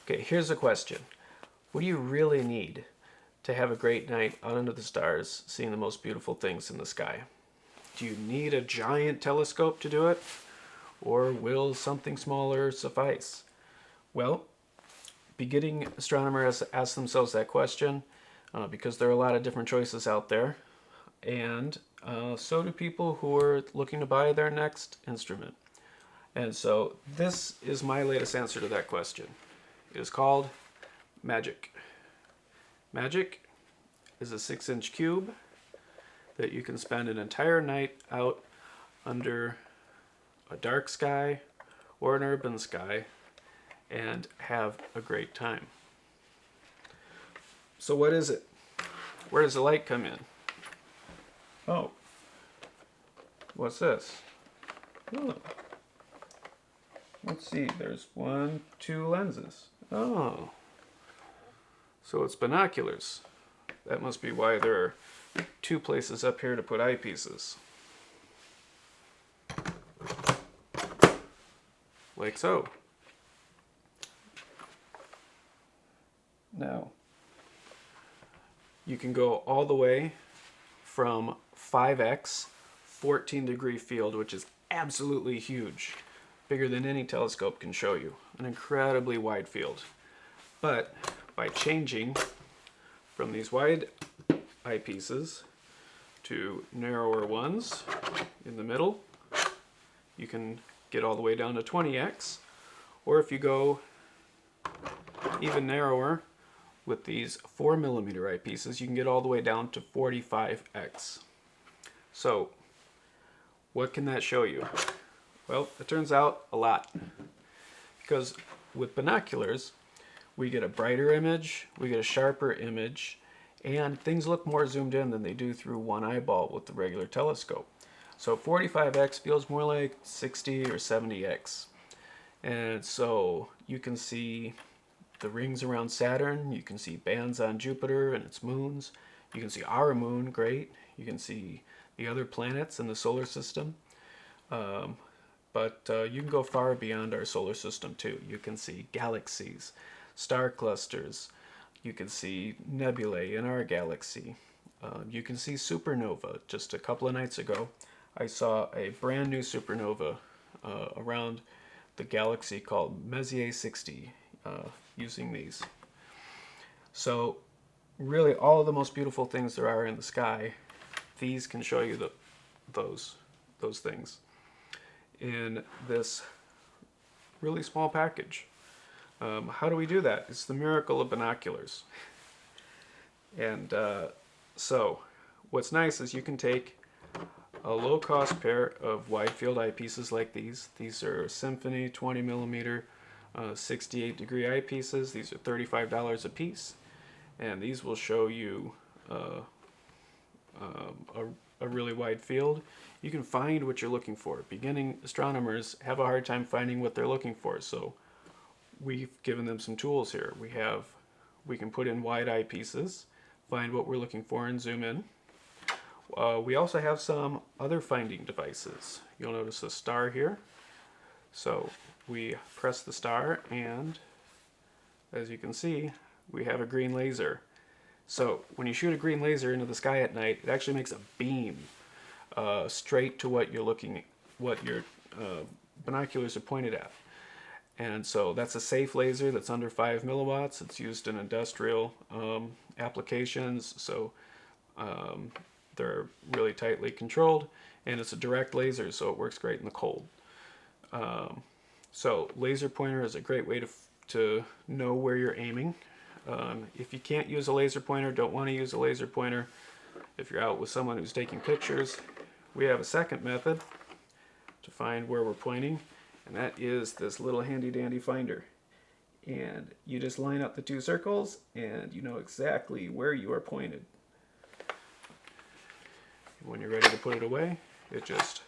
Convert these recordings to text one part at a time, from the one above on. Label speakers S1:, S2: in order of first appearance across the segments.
S1: Okay, here's a question. What do you really need to have a great night out under the stars, seeing the most beautiful things in the sky? Do you need a giant telescope to do it? Or will something smaller suffice? Well, beginning astronomers ask themselves that question because there are a lot of different choices out there, and so do people who are looking to buy their next instrument. And so this is my latest answer to that question. It is called Magic. Magic is a 6-inch cube that you can spend an entire night out under a dark sky or an urban sky and have a great time. So what is it? Where does the light come in? Oh, what's this? Oh, let's see, there's two lenses. Oh, so it's binoculars. That must be why there are two places up here to put eyepieces. Like so. Now, you can go all the way from 5x, 14-degree field, which is absolutely huge, bigger than any telescope can show you, an incredibly wide field. But by changing from these wide eyepieces to narrower ones in the middle, you can get all the way down to 20x, or if you go even narrower with these 4mm eyepieces, you can get all the way down to 45x. So, what can that show you? Well, it turns out a lot. Because with binoculars, we get a brighter image, we get a sharper image, and things look more zoomed in than they do through one eyeball with the regular telescope. So 45x feels more like 60 or 70x. And so you can see the rings around Saturn, you can see bands on Jupiter and its moons, you can see our moon, great, you can see the other planets in the solar system, but you can go far beyond our solar system too. You can see galaxies, star clusters, you can see nebulae in our galaxy, you can see supernova. Just a couple of nights ago I saw a brand new supernova around the galaxy called Messier 60 using these. So really all the most beautiful things there are in the sky, these can show you those things in this really small package. How do we do that? It's the miracle of binoculars. And so what's nice is you can take a low-cost pair of wide-field eyepieces like these. These are Symphony 20mm 68-degree eyepieces. These are $35 a piece, and these will show you a really wide field. You can find what you're looking for. Beginning astronomers have a hard time finding what they're looking for, so we've given them some tools here. We can put in wide eyepieces, find what we're looking for, and zoom in. We also have some other finding devices. You'll notice a star here. So we press the star, and as you can see, we have a green laser. So when you shoot a green laser into the sky at night, it actually makes a beam straight to what you're looking, what your binoculars are pointed at. And so that's a safe laser that's under 5 milliwatts. It's used in industrial applications, so they're really tightly controlled, and it's a direct laser, so it works great in the cold. So laser pointer is a great way to know where you're aiming. If you can't use a laser pointer, don't want to use a laser pointer, if you're out with someone who's taking pictures, we have a second method to find where we're pointing, and that is this little handy dandy finder. And you just line up the two circles and you know exactly where you are pointed. When you're ready to put it away, it just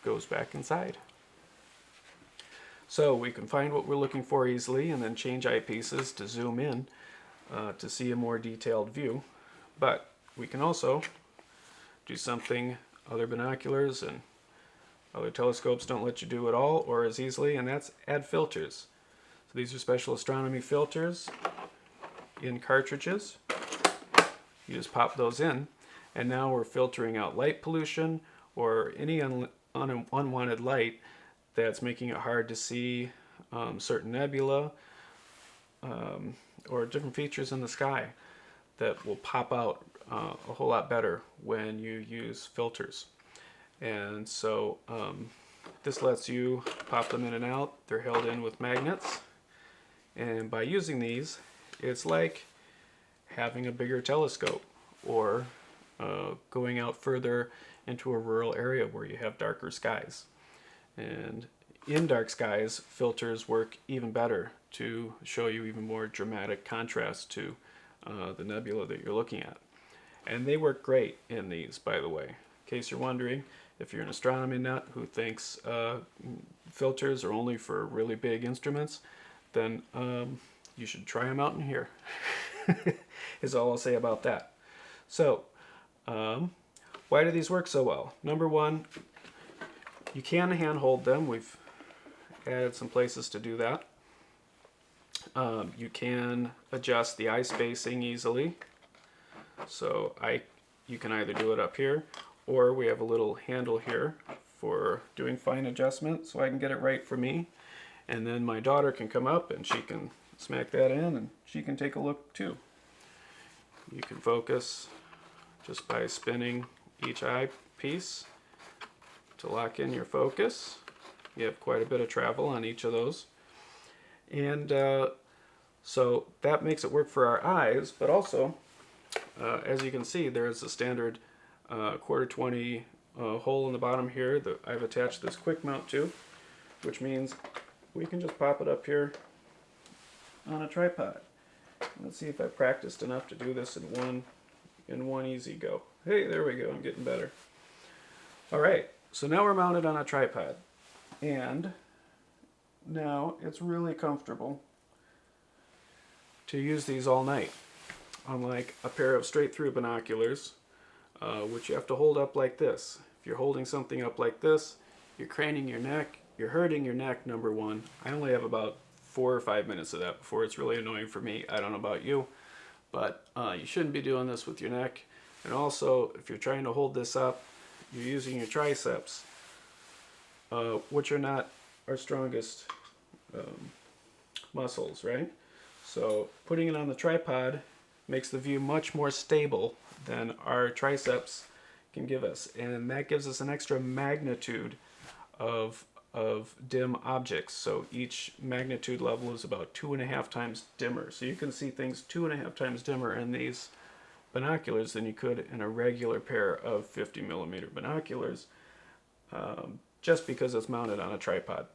S1: goes back inside. So we can find what we're looking for easily and then change eyepieces to zoom in to see a more detailed view. But we can also do something other binoculars and other telescopes don't let you do at all or as easily, and that's add filters. So these are special astronomy filters in cartridges. You just pop those in, and now we're filtering out light pollution or any unwanted light that's making it hard to see certain nebula or different features in the sky that will pop out a whole lot better when you use filters. And so this lets you pop them in and out. They're held in with magnets. And by using these, it's like having a bigger telescope or going out further into a rural area where you have darker skies. And in dark skies, filters work even better to show you even more dramatic contrast to the nebula that you're looking at. And they work great in these, by the way. In case you're wondering, if you're an astronomy nut who thinks filters are only for really big instruments, then you should try them out in here, is all I'll say about that. So, why do these work so well? Number one, you can hand hold them. We've added some places to do that. You can adjust the eye spacing easily. So you can either do it up here, or we have a little handle here for doing fine adjustment so I can get it right for me. And then my daughter can come up and she can smack that in and she can take a look too. You can focus just by spinning each eye piece to lock in your focus. You have quite a bit of travel on each of those. And so that makes it work for our eyes, but also, as you can see, there is a standard quarter 20 hole in the bottom here that I've attached this quick mount to, which means we can just pop it up here on a tripod. Let's see if I practiced enough to do this in one easy go. Hey, there we go, I'm getting better. All right, so now we're mounted on a tripod, and now it's really comfortable to use these all night. Unlike a pair of straight through binoculars, which you have to hold up like this. If you're holding something up like this, you're craning your neck, you're hurting your neck, number one. I only have about 4 or 5 minutes of that before it's really annoying for me. I don't know about you, but you shouldn't be doing this with your neck. And also, if you're trying to hold this up, you're using your triceps, which are not our strongest muscles, right? So putting it on the tripod makes the view much more stable than our triceps can give us. And that gives us an extra magnitude of dim objects. So each magnitude level is about 2.5 times dimmer. So you can see things 2.5 times dimmer in these binoculars than you could in a regular pair of 50 millimeter binoculars, just because it's mounted on a tripod.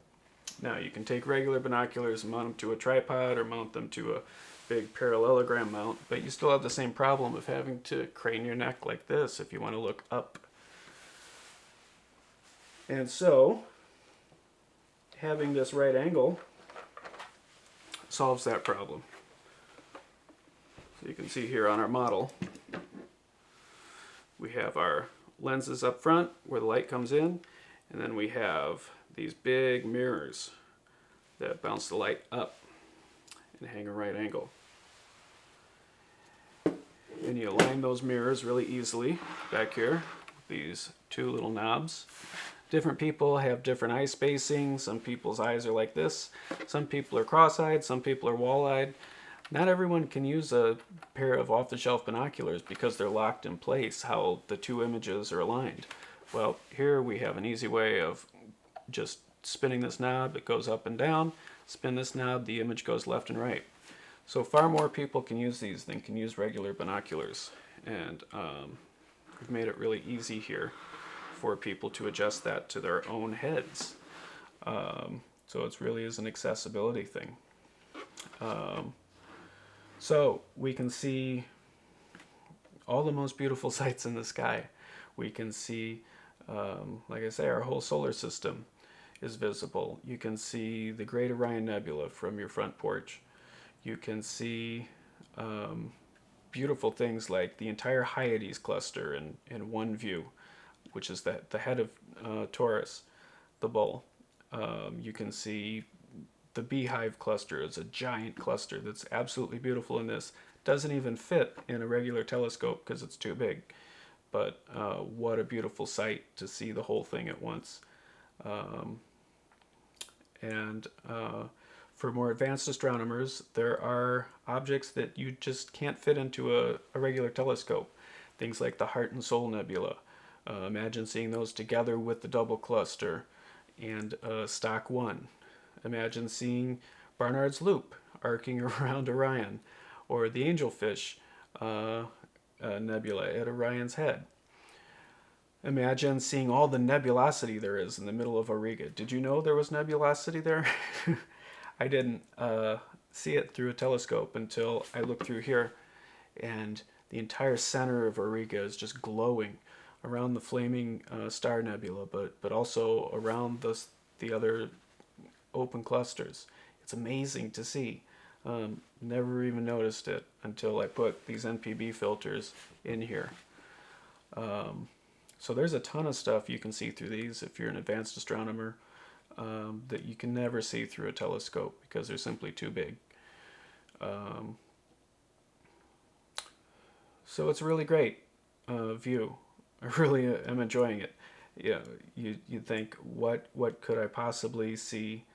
S1: Now you can take regular binoculars and mount them to a tripod or mount them to a big parallelogram mount, but you still have the same problem of having to crane your neck like this if you want to look up. And so having this right angle solves that problem. So you can see here on our model, we have our lenses up front where the light comes in, and then we have these big mirrors that bounce the light up and hang a right angle. And you align those mirrors really easily back here with these two little knobs. Different people have different eye spacing. Some people's eyes are like this. Some people are cross-eyed. Some people are wall-eyed. Not everyone can use a pair of off-the-shelf binoculars because they're locked in place, how the two images are aligned. Well, here we have an easy way of just spinning this knob, it goes up and down. Spin this knob, the image goes left and right. So far more people can use these than can use regular binoculars. And we've made it really easy here for people to adjust that to their own heads. So it really is an accessibility thing. So we can see all the most beautiful sights in the sky. We can see, like I say, our whole solar system is visible. You can see the Great Orion Nebula from your front porch. You can see beautiful things like the entire Hyades cluster in one view, which is the head of Taurus, the bull. You can see the Beehive cluster is a giant cluster that's absolutely beautiful in this. Doesn't even fit in a regular telescope because it's too big. But what a beautiful sight to see the whole thing at once. And for more advanced astronomers, there are objects that you just can't fit into a regular telescope. Things like the Heart and Soul Nebula. Imagine seeing those together with the double cluster and Stock 1. Imagine seeing Barnard's Loop arcing around Orion, or the Angelfish Nebula at Orion's head. Imagine seeing all the nebulosity there is in the middle of Auriga. Did you know there was nebulosity there? I didn't see it through a telescope until I looked through here, and the entire center of Auriga is just glowing around the flaming star nebula, but also around the other open clusters. It's amazing to see. Never even noticed it until I put these NPB filters in here. So there's a ton of stuff you can see through these if you're an advanced astronomer that you can never see through a telescope because they're simply too big. So it's a really great view. I really am enjoying it. Yeah, you'd think, what could I possibly see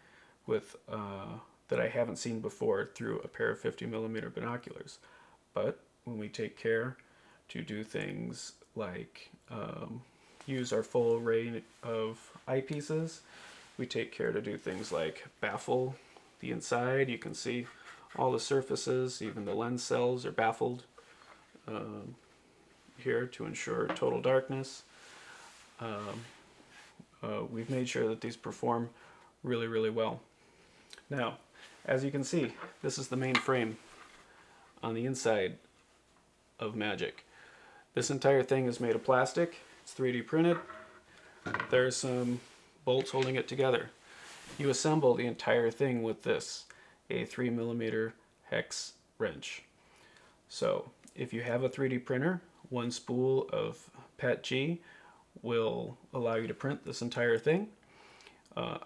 S1: with that I haven't seen before through a pair of 50mm binoculars? But when we take care to do things like use our full array of eyepieces, we take care to do things like baffle the inside. You can see all the surfaces, even the lens cells are baffled here to ensure total darkness. We've made sure that these perform really, really well. Now, as you can see, this is the main frame on the inside of Magic. This entire thing is made of plastic. It's 3D printed. There's some bolts holding it together. You assemble the entire thing with this, a 3mm hex wrench. So if you have a 3D printer, one spool of PETG will allow you to print this entire thing.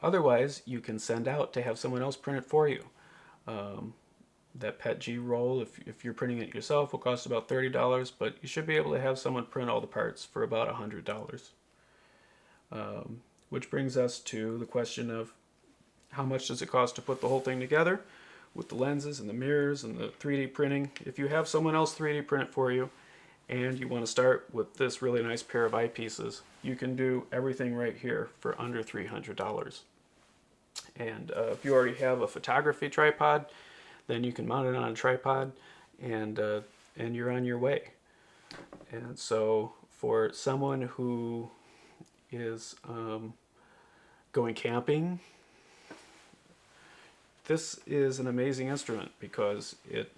S1: Otherwise, you can send out to have someone else print it for you. That PETG roll, if you're printing it yourself, will cost about $30, but you should be able to have someone print all the parts for about $100. Which brings us to the question of how much does it cost to put the whole thing together with the lenses and the mirrors and the 3D printing. If you have someone else 3D print it for you and you want to start with this really nice pair of eyepieces, you can do everything right here for under $300. And if you already have a photography tripod, then you can mount it on a tripod and you're on your way. And so for someone who is going camping, this is an amazing instrument because it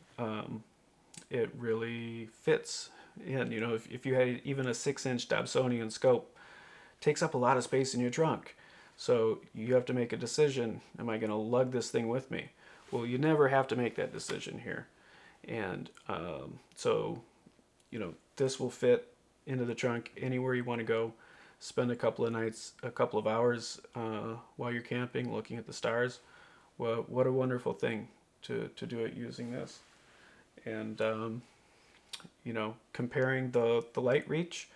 S1: really fits in. You know, if you had even a 6-inch Dobsonian scope, it takes up a lot of space in your trunk. So you have to make a decision, am I going to lug this thing with me? Well, you never have to make that decision here. And so, you know, this will fit into the trunk anywhere you want to go. Spend a couple of nights, a couple of hours while you're camping, looking at the stars. Well, what a wonderful thing to do it using this. And, you know, comparing the light reach,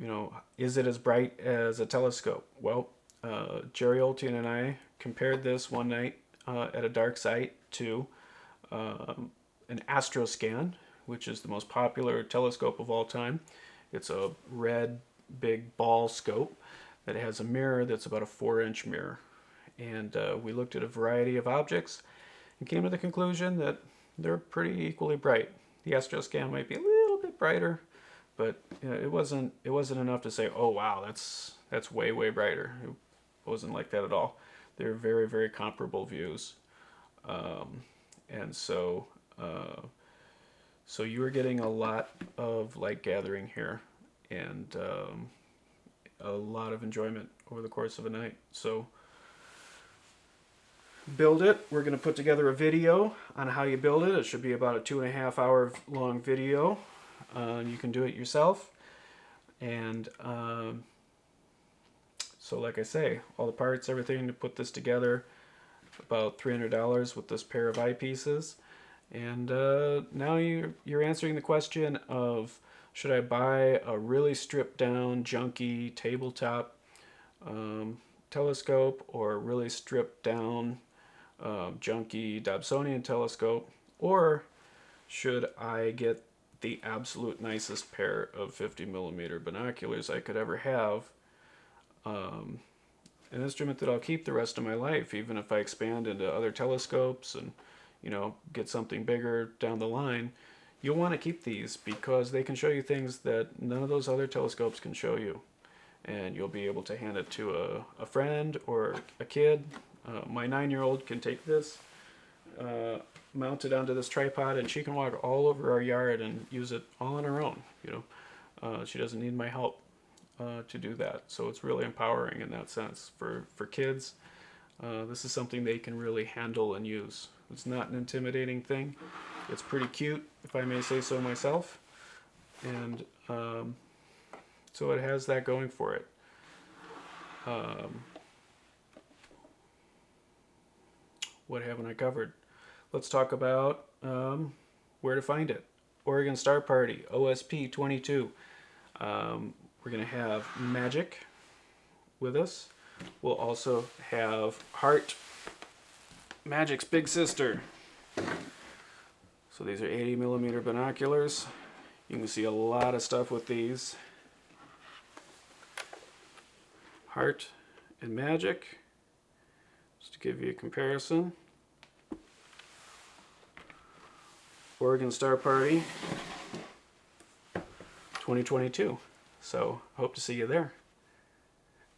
S1: you know, is it as bright as a telescope? Well, Jerry Oltian and I compared this one night at a dark site to an Astroscan, which is the most popular telescope of all time. It's a red big ball scope that has a mirror that's about a 4-inch mirror. And we looked at a variety of objects and came to the conclusion that they're pretty equally bright. The Astroscan might be a little bit brighter, but you know, it wasn't enough to say, oh wow, that's way brighter. It wasn't like that at all. They're very, very comparable views. And so so you were getting a lot of light gathering here and a lot of enjoyment over the course of a night. So build it. We're going to put together a video on how you build it. It should be about a 2.5 hour long video. You can do it yourself. And so like I say, all the parts, everything to put this together, about $300 with this pair of eyepieces. And now you're answering the question of, should I buy a really stripped down, junky tabletop telescope, or a really stripped down, junky Dobsonian telescope, or should I get the absolute nicest pair of 50 millimeter binoculars I could ever have? An instrument that I'll keep the rest of my life, even if I expand into other telescopes and, get something bigger down the line. You'll want to keep these because they can show you things that none of those other telescopes can show you. And you'll be able to hand it to a friend or a kid. My 9-year-old can take this, mount it onto this tripod, and she can walk all over our yard and use it all on her own. She doesn't need my help to do that. So it's really empowering in that sense for kids. This is something they can really handle and use. It's not an intimidating thing. It's pretty cute, if I may say so myself. And so it has that going for it. What haven't I covered? Let's talk about where to find it. Oregon Star Party, OSP 22. We're going to have Magic with us. We'll also have Heart, Magic's big sister. So these are 80 millimeter binoculars. You can see a lot of stuff with these. Heart and Magic, just to give you a comparison. Oregon Star Party 2022. So hope to see you there.